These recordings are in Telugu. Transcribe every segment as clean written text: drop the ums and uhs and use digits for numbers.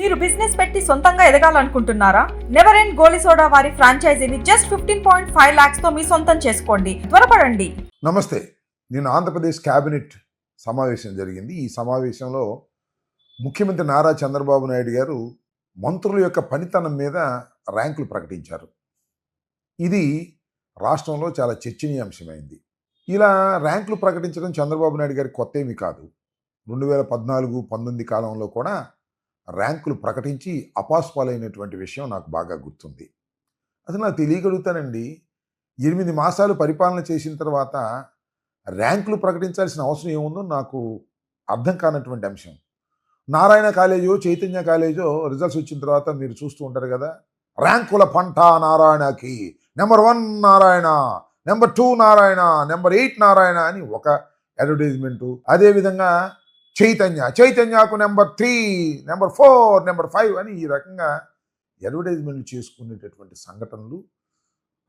మీరు బిజినెస్ పెట్టి సొంతంగా ఎదగాలనుకుంటున్నారా? నెవర్ ఎండ్ గోలీ సోడా వారి ఫ్రాంచైజీని జస్ట్ 15.5 lakhs తో మీ సొంతం చేసుకోండి. త్వరపడండి. నమస్తే. నేను ఆంధ్రప్రదేశ్ క్యాబినెట్ సమావేశం జరిగింది. ఈ సమావేశంలో ముఖ్యమంత్రి నారా చంద్రబాబు నాయుడు గారు మంత్రుల యొక్క పనితనం మీద ర్యాంకులు ప్రకటించారు. ఇది రాష్ట్రంలో చాలా చర్చనీయాంశమైంది. ఇలా ర్యాంకులు ప్రకటించడం చంద్రబాబు నాయుడు గారికి కొత్త ఏమీ కాదు. 2014-19 కాలంలో కూడా ర్యాంకులు ప్రకటించి అపాస్పాలైనటువంటి విషయం నాకు బాగా గుర్తుంది. అసలు నాకు తెలియగలుగుతానండి, 8 మాసాలు పరిపాలన చేసిన తర్వాత ర్యాంకులు ప్రకటించాల్సిన అవసరం ఏముందో నాకు అర్థం కానటువంటి అంశం. నారాయణ కాలేజో చైతన్య కాలేజో రిజల్ట్స్ వచ్చిన తర్వాత మీరు చూస్తూ ఉంటారు కదా, ర్యాంకుల పంట నారాయణకి, number 1 Narayana, number 2 Narayana, number 8 Narayana అని ఒక అడ్వర్టైజ్మెంటు. అదేవిధంగా చైతన్యకు నెంబర్ 3, నెంబర్ 4, నెంబర్ 5 అని ఈ రకంగా అడ్వర్టైజ్మెంట్లు చేసుకునేటటువంటి సంఘటనలు,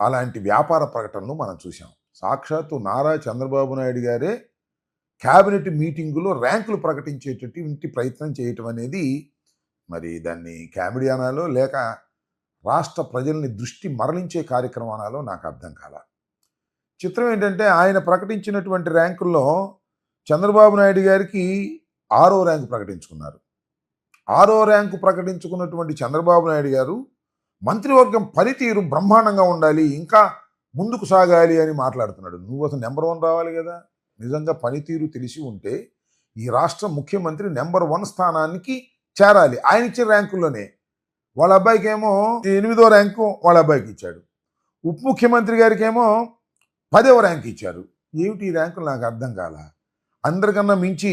అలాంటి వ్యాపార ప్రకటనలు మనం చూసాం. సాక్షాత్తు నారా చంద్రబాబు నాయుడు గారే క్యాబినెట్ మీటింగులో ర్యాంకులు ప్రకటించేటటువంటి ప్రయత్నం చేయటం అనేది మరి దాన్ని కామెడీ అనాలో లేక రాష్ట్ర ప్రజల్ని దృష్టి మరలించే కార్యక్రమం అనాలో నాకు అర్థం కాల. చిత్రం ఏంటంటే, ఆయన ప్రకటించినటువంటి ర్యాంకుల్లో చంద్రబాబు నాయుడు గారికి 6వ ర్యాంకు ప్రకటించుకున్నారు. 6వ ర్యాంకు ప్రకటించుకున్నటువంటి చంద్రబాబు నాయుడు గారు మంత్రివర్గం పనితీరు బ్రహ్మాండంగా ఉండాలి, ఇంకా ముందుకు సాగాలి అని మాట్లాడుతున్నాడు. నువ్వు అసలు నెంబర్ 1 రావాలి కదా. నిజంగా పనితీరు తెలిసి ఉంటే ఈ రాష్ట్ర ముఖ్యమంత్రి నెంబర్ 1 స్థానానికి చేరాలి. ఆయన ఇచ్చిన ర్యాంకుల్లోనే వాళ్ళ అబ్బాయికి ఏమో 8వ ర్యాంకు వాళ్ళ అబ్బాయికి ఇచ్చాడు. ఉప ముఖ్యమంత్రి గారికి ఏమో 10వ ర్యాంక్ ఇచ్చారు. ఏమిటి ఈ ర్యాంకులు నాకు అర్థం కాల. అందరికన్నా మించి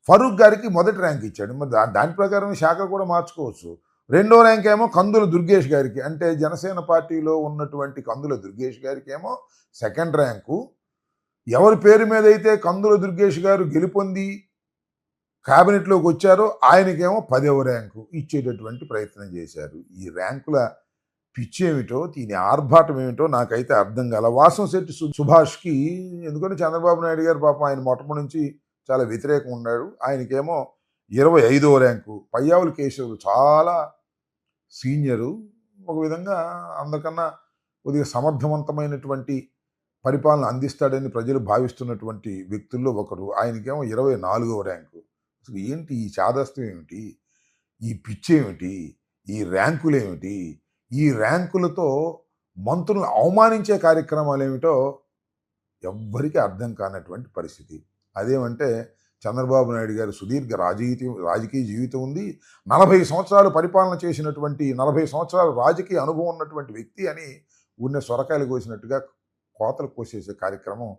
ఫరూక్ గారికి మొదటి ర్యాంక్ ఇచ్చాడు. మరి దాని ప్రకారం శాఖ కూడా మార్చుకోవచ్చు. 2వ ర్యాంక్ ఏమో కందుల దుర్గేష్ గారికి, అంటే జనసేన పార్టీలో ఉన్నటువంటి కందుల దుర్గేష్ గారికి ఏమో 2nd ర్యాంకు. ఎవరి పేరు మీద అయితే కందుల దుర్గేష్ గారు గెలుపొంది క్యాబినెట్లోకి వచ్చారో ఆయనకేమో 10వ ర్యాంకు ఇచ్చేటటువంటి ప్రయత్నం చేశారు. ఈ ర్యాంకుల పిచ్చి ఏమిటో, దీని ఆర్భాటం ఏమిటో నాకైతే అర్థం కాల. వాసంశెట్టి సుభాష్కి ఎందుకంటే చంద్రబాబు నాయుడు గారు పాపం ఆయన మొట్టమొదటి నుంచి చాలా వ్యతిరేకం ఉన్నాడు. ఆయనకేమో 25వ ర్యాంకు. పయ్యావుల కేశవులు చాలా సీనియరు, ఒక విధంగా అందరికన్నా కొద్దిగా సమర్థవంతమైనటువంటి పరిపాలన అందిస్తాడని ప్రజలు భావిస్తున్నటువంటి వ్యక్తుల్లో ఒకరు. ఆయనకేమో 24వ ర్యాంకు. అసలు ఏంటి ఈ చాదస్తం ఏమిటి, ఈ పిచ్చి ఏమిటి, ఈ ర్యాంకులు ఏమిటి, ఈ ర్యాంకులతో మంత్రులను అవమానించే కార్యక్రమాలు ఏమిటో ఎవ్వరికీ అర్థం కానటువంటి పరిస్థితి. అదేమంటే చంద్రబాబు నాయుడు గారు సుదీర్ఘ రాజకీయ జీవితం ఉంది, 40 సంవత్సరాలు పరిపాలన చేసినటువంటి, 40 సంవత్సరాలు రాజకీయ అనుభవం ఉన్నటువంటి వ్యక్తి అని ఉన్న సొరకాయలు కోసినట్టుగా కోతలు కోసేసే కార్యక్రమం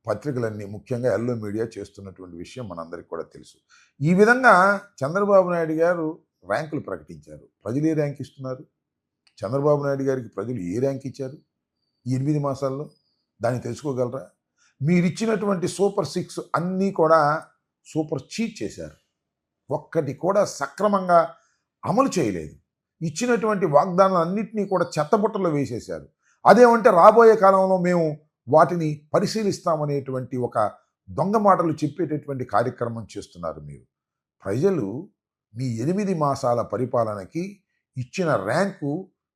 పత్రికలన్నీ, ముఖ్యంగా ఎల్లో మీడియా చేస్తున్నటువంటి విషయం మనందరికీ కూడా తెలుసు. ఈ విధంగా చంద్రబాబు నాయుడు గారు ర్యాంకులు ప్రకటించారు. ప్రజలు ఏ ర్యాంక్ ఇస్తున్నారు? చంద్రబాబు నాయుడు గారికి ప్రజలు ఏ ర్యాంక్ ఇచ్చారు ఈ 8 మాసాల్లో? దాన్ని తెలుసుకోగలరా? మీరిచ్చినటువంటి సూపర్ 6 అన్నీ కూడా సూపర్ చీట్ చేశారు. ఒక్కటి కూడా సక్రమంగా అమలు చేయలేదు. ఇచ్చినటువంటి వాగ్దానాలన్నింటినీ కూడా చెత్తబుట్టలో వేసేశారు. అదేమంటే రాబోయే కాలంలో మేము వాటిని పరిశీలిస్తామనేటువంటి ఒక దొంగ మాటలు చెప్పేటటువంటి కార్యక్రమం చేస్తున్నారు మీరు. ప్రజలు మీ 8 మాసాల పరిపాలనకి ఇచ్చిన ర్యాంకు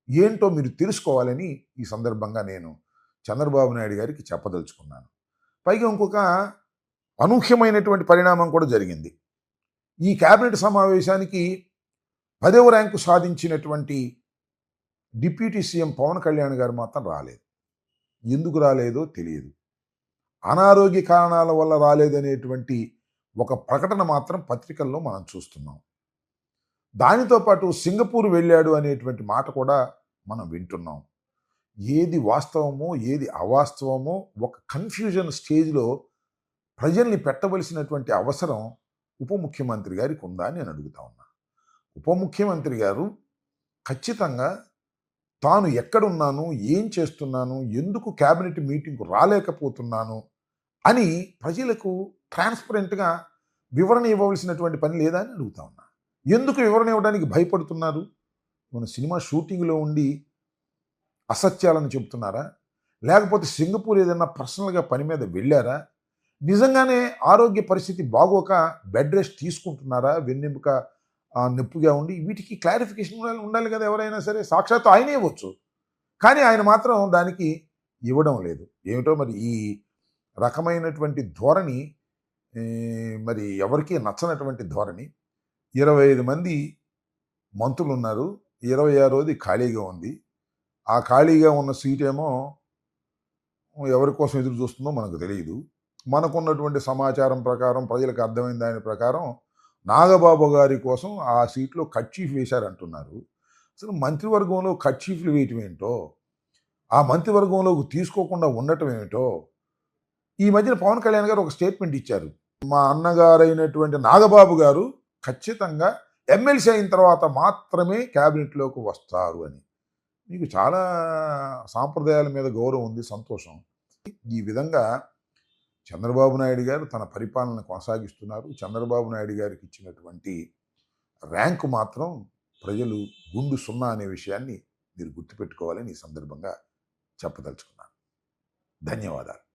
ఏంటో మీరు తెలుసుకోవాలని ఈ సందర్భంగా నేను చంద్రబాబు నాయుడు గారికి చెప్పదలుచుకున్నాను. పైగా ఇంకొక అనూహ్యమైనటువంటి పరిణామం కూడా జరిగింది. ఈ క్యాబినెట్ సమావేశానికి 10వ ర్యాంకు సాధించినటువంటి డిప్యూటీ సీఎం పవన్ కళ్యాణ్ గారు మాత్రం రాలేదు. ఎందుకు రాలేదో తెలియదు. అనారోగ్య కారణాల వల్ల రాలేదనేటువంటి ఒక ప్రకటన మాత్రం పత్రికల్లో మనం చూస్తున్నాం. దానితో పాటు సింగపూర్ వెళ్ళాడు అనేటువంటి మాట కూడా మనం వింటున్నాం. ఏది వాస్తవమో ఏది అవాస్తవమో ఒక కన్ఫ్యూజన్ స్టేజ్లో ప్రజల్ని పెట్టవలసినటువంటి అవసరం ఉప ముఖ్యమంత్రి గారికి ఉందా అని నేను అడుగుతా ఉన్నా. ఉప ముఖ్యమంత్రి గారు ఖచ్చితంగా తాను ఎక్కడున్నాను, ఏం చేస్తున్నాను, ఎందుకు క్యాబినెట్ మీటింగ్కు రాలేకపోతున్నాను అని ప్రజలకు ట్రాన్స్పరెంట్గా వివరణ ఇవ్వవలసినటువంటి పని లేదా అని అడుగుతా ఉన్నా. ఎందుకు వివరణ ఇవ్వడానికి భయపడుతున్నారు? మన సినిమా షూటింగ్లో ఉండి అసత్యాలను చెబుతున్నారా? లేకపోతే సింగపూర్ ఏదైనా పర్సనల్గా పని మీద వెళ్ళారా? నిజంగానే ఆరోగ్య పరిస్థితి బాగోక బెడ్ రెస్ట్ తీసుకుంటున్నారా? వెన్నెముక నొప్పిగా ఉండి వీటికి క్లారిఫికేషన్ ఉండాలి కదా, ఎవరైనా సరే సాక్షాత్తు ఆయనే ఇవ్వచ్చు. కానీ ఆయన మాత్రం దానికి ఇవ్వడం లేదు. ఏమిటో మరి ఈ రకమైనటువంటి ధోరణి మరి ఎవరికీ నచ్చనటువంటి ధోరణి. 25 మంది మంత్రులున్నారు. 26ది ఖాళీగా ఉంది. ఆ ఖాళీగా ఉన్న సీటేమో ఎవరి కోసం ఎదురు చూస్తుందో మనకు తెలియదు. మనకున్నటువంటి సమాచారం ప్రకారం, ప్రజలకు అర్థమైన దాని ప్రకారం నాగబాబు గారి కోసం ఆ సీట్లో కర్చీఫ్ వేశారంటున్నారు. అసలు మంత్రివర్గంలో కర్చీఫ్లు వేయటం ఏంటో, ఆ మంత్రివర్గంలోకి తీసుకోకుండా ఉండటం ఏమిటో, ఈ మధ్యన పవన్ కళ్యాణ్ గారు ఒక స్టేట్మెంట్ ఇచ్చారు. మా అన్నగారైనటువంటి నాగబాబు గారు ఖచ్చితంగా ఎమ్మెల్సీ అయిన తర్వాత మాత్రమే క్యాబినెట్లోకి వస్తారు అని. మీకు చాలా సాంప్రదాయాల మీద గౌరవం ఉంది, సంతోషం. ఈ విధంగా చంద్రబాబు నాయుడు గారు తన పరిపాలన కొనసాగిస్తున్నారు. చంద్రబాబు నాయుడు గారికి ఇచ్చినటువంటి ర్యాంకు మాత్రం ప్రజలు గుండు సున్నా అనే విషయాన్ని మీరు గుర్తుపెట్టుకోవాలని ఈ సందర్భంగా చెప్పదలుచుకున్నాను. ధన్యవాదాలు.